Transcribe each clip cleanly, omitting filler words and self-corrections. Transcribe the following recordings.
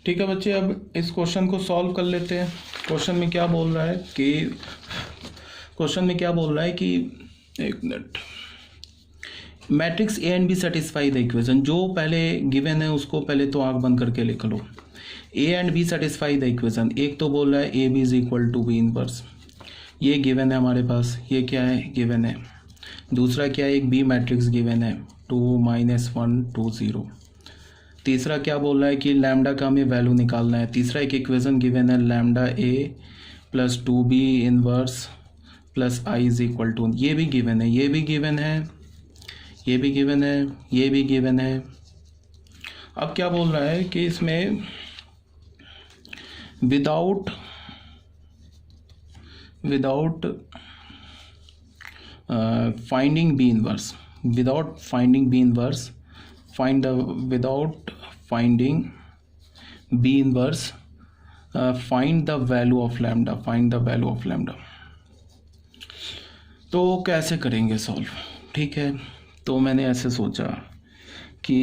ठीक है बच्चे, अब इस क्वेश्चन को सॉल्व कर लेते हैं। क्वेश्चन में क्या बोल रहा है कि एक minute, matrix A and B satisfy the equation. जो पहले गिवन है उसको पहले तो आंख बंद करके लिख लो। A and B satisfy the equation. एक तो बोल रहा है A B is equal to B inverse, ये गिवन है हमारे पास, ये क्या है गिवन है। दूसरा क्या है, एक बी मैट्रिक्स गिवन है 2 -1 2 0। तीसरा क्या बोल रहा है कि लैम्डा का हमें वैल्यू निकालना है। तीसरा एक इक्वेशन गिवन है lambda A plus 2b inverse plus I is equal to, ये भी गिवन है, ये भी गिवन है, ये भी गिवन है, ये भी गिवन है। अब क्या बोल रहा है कि इसमें without finding B inverse, without finding B inverse, without finding b inverse, find the value of lambda, find the value of lambda। तो कैसे करेंगे सॉल्व? ठीक है, तो मैंने ऐसे सोचा कि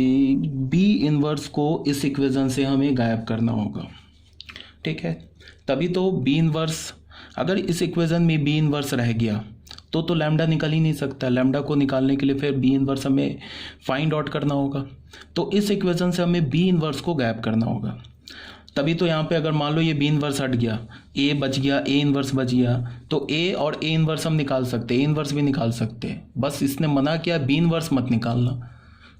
b इनवर्स को इस इक्वेशन से हमें गायब करना होगा। ठीक है, तभी तो b इनवर्स, अगर इस इक्वेशन में b इनवर्स रह गया तो लैम्डा निकल ही नहीं सकता। लैम्डा को निकालने के लिए फिर बी इनवर्स हमें फाइंड आउट करना होगा। तो इस इक्वेशन से हमें बी इनवर्स को गायब करना होगा। तभी तो यहाँ पे अगर मान लो ये बी इनवर्स हट गया, ए बच गया, ए इनवर्स बच गया, तो ए और ए इनवर्स हम निकाल सकते हैं, ए इनवर्स भी निकाल सकते हैं। बस इसने मना किया बी इनवर्स मत निकालना,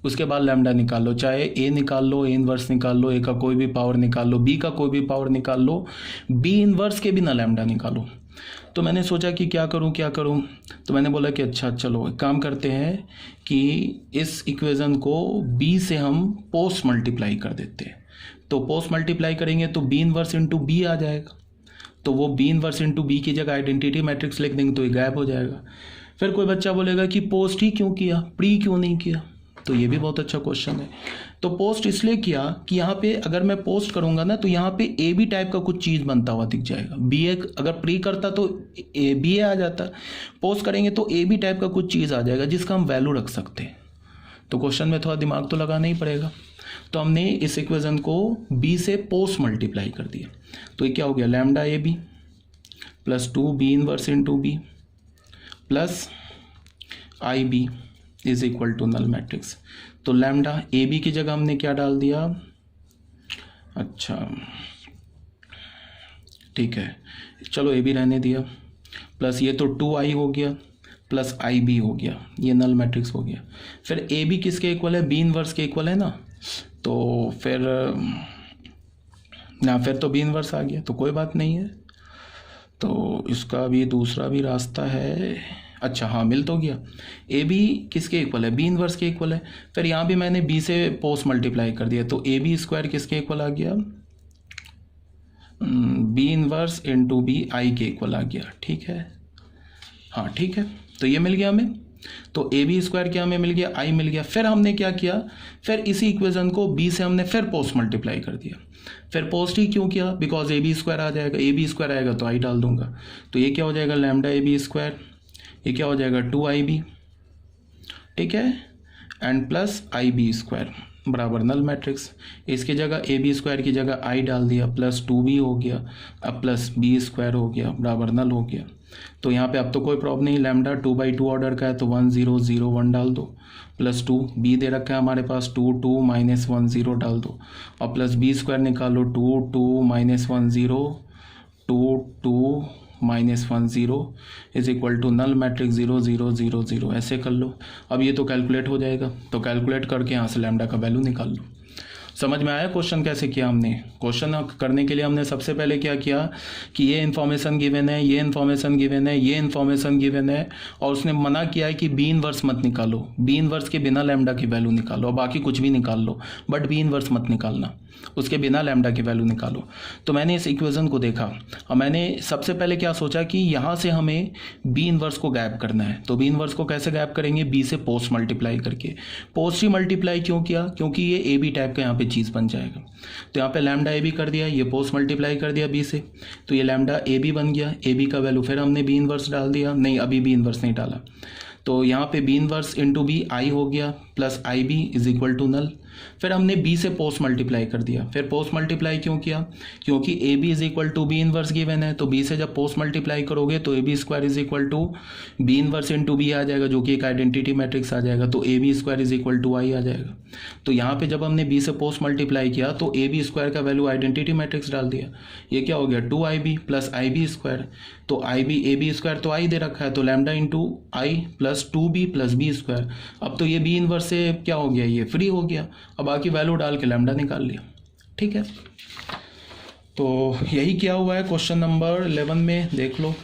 उसके बाद लैम्डा निकाल लो। चाहे ए निकाल लो, ए इनवर्स निकाल लो, ए का कोई भी पावर निकाल लो, बी का कोई भी पावर निकाल लो, बी इनवर्स के बिना लैम्डा निकालो। तो मैंने सोचा कि क्या करूं, तो मैंने बोला कि अच्छा चलो एक काम करते हैं कि इस इक्वेशन को b से हम पोस्ट मल्टीप्लाई कर देते हैं। तो पोस्ट मल्टीप्लाई करेंगे तो b इनवर्स इंटू बी आ जाएगा। तो वो b इनवर्स इंटू बी की जगह आइडेंटिटी मैट्रिक्स लिख देंगे तो ये गायब हो जाएगा। फिर कोई बच्चा बोलेगा कि पोस्ट ही क्यों किया, प्री क्यों नहीं किया? तो ये भी बहुत अच्छा क्वेश्चन है। तो पोस्ट इसलिए किया कि यहाँ पे अगर मैं पोस्ट करूंगा ना तो यहाँ पे ए बी टाइप का कुछ चीज़ बनता हुआ दिख जाएगा। बी ए अगर प्री करता तो ए बी ए आ जाता, पोस्ट करेंगे तो ए बी टाइप का कुछ चीज़ आ जाएगा जिसका हम वैल्यू रख सकते हैं। तो क्वेश्चन में थोड़ा दिमाग तो लगाना ही पड़ेगा। तो हमने इस इक्वेशन को बी से पोस्ट मल्टीप्लाई कर दिया। तो ये क्या हो गया, lambda A B plus 2 B inverse into B plus I B is equal to null matrix. तो लैम्डा ए बी की जगह हमने क्या डाल दिया, अच्छा ठीक है चलो ए बी रहने दिया, प्लस ये तो 2i हो गया प्लस आई बी हो गया, ये नल मैट्रिक्स हो गया। फिर ए बी किसके इक्वल है, बी इनवर्स के इक्वल है ना, तो फिर तो बी इनवर्स आ गया, तो कोई बात नहीं है। तो इसका भी दूसरा भी रास्ता है। अच्छा हाँ, मिल तो गया। ए बी किसके इक्वल है, बी इनवर्स के इक्वल है। फिर यहाँ भी मैंने बी से पोस्ट मल्टीप्लाई कर दिया, तो ए बी स्क्वायर किसके इक्वल आ गया, B inverse into B I के इक्वल आ गया। ठीक है, हाँ ठीक है, तो ये मिल गया हमें। तो ए बी स्क्वायर क्या हमें मिल गया, आई मिल गया। फिर हमने क्या किया, फिर इसी इक्वेशन को बी से हमने फिर पोस्ट मल्टीप्लाई कर दिया। फिर पोस्ट ही क्यों किया, बिकॉज ए बी स्क्वायर आ जाएगा, ए बी स्क्वायर आएगा तो आई डाल दूंगा। तो ये क्या हो जाएगा, लैम्डा ए बी स्क्वायर, ये क्या हो जाएगा 2IB, ठीक है, and plus I B square बराबर नल मैट्रिक्स। इसकी जगह ए बी स्क्वायर की जगह आई डाल दिया, प्लस 2b हो गया, अब प्लस बी स्क्वायर हो गया बराबर नल हो गया। तो यहाँ पे अब तो कोई प्रॉब्लम नहीं, लैम्डा 2/2 ऑर्डर का है तो 1 0 0 1 डाल दो, प्लस 2 बी दे रखा है हमारे पास 2 2 -1 0 डाल दो, और प्लस बी स्क्वायर निकालो 2 2 -1 0 2 2 -1 0 is equal to null matrix 0 0 0 0। ऐसे कर लो। अब ये तो कैलकुलेट हो जाएगा, तो कैलकुलेट करके यहाँ से लैम्डा का वैल्यू निकाल लो। समझ में आया क्वेश्चन कैसे किया हमने? क्वेश्चन करने के लिए हमने सबसे पहले क्या किया कि ये इन्फॉर्मेशन गिवन है, ये इन्फॉर्मेशन गिवन है, ये इन्फॉर्मेशन गिवन है, और उसने मना किया है कि बी इनवर्स मत निकालो, बी इनवर्स के बिना लैम्डा की वैल्यू निकालो, और बाकी कुछ भी निकाल लो बट बी इनवर्स मत निकालना, उसके बिना लैम्डा की वैल्यू निकालो। तो मैंने इस इक्वेशन को देखा और मैंने सबसे पहले क्या सोचा कि यहाँ से हमें बी इनवर्स को गायब करना है। तो बी इनवर्स को कैसे गायब करेंगे, बी से पोस्ट मल्टीप्लाई करके। पोस्ट ही मल्टीप्लाई क्यों किया, क्योंकि ये ए बी टाइप का यहाँ पे चीज़ बन जाएगा। तो यहाँ पे लैम्डा ए बी कर दिया, ये पोस्ट मल्टीप्लाई कर दिया बी से, तो ये लैम्डा ए बी बन गया। ए बी का वैल्यू फिर हमने बी इनवर्स डाल दिया, नहीं अभी बी इनवर्स नहीं डाला, तो यहाँ पे B inverse into B I हो गया plus I B is equal to null. फिर हमने बी से पोस्ट मल्टीप्लाई कर दिया। फिर पोस्ट मल्टीप्लाई क्यों किया? क्योंकि A B is equal to B inverse given है, तो बी से जब पोस्ट मल्टीप्लाई करोगे तो A B square is equal to B inverse into B आ जाएगा, जो कि एक आइडेंटिटी मैट्रिक्स आ जाएगा, तो A B square is equal to I आ जाएगा। तो यहाँ पे जब हमने बी से पोस्ट मल्टीप्लाई किया तो ए बी स्क्वायर का वैल्यू आइडेंटिटी मैट्रिक्स डाल दिया, ये क्या हो गया 2IB plus I B square. तो I B A B square तो आई दे रखा है, तो lambda into I plus 2B plus B square. अब तो ये बी इनवर्स से क्या हो गया, ये फ्री हो गया। अब बाकी वैल्यू डाल के लैम्डा निकाल लिया। ठीक है, तो यही क्या हुआ है क्वेश्चन नंबर 11 में, देख लो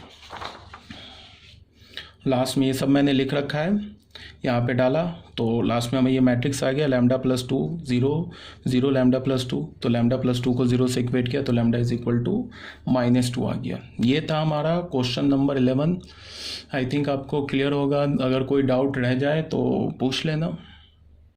लास्ट में ये सब मैंने लिख रखा है, यहाँ पे डाला तो लास्ट में हमें ये मैट्रिक्स आ गया लैम्डा प्लस 2 0 0 लैम्डा प्लस 2, तो लैम्डा प्लस 2 को 0 से इक्वेट किया तो लैम्डा इज इक्वल टू -2 आ गया। ये था हमारा क्वेश्चन नंबर 11। आई थिंक आपको क्लियर होगा, अगर कोई डाउट रह जाए तो पूछ लेना।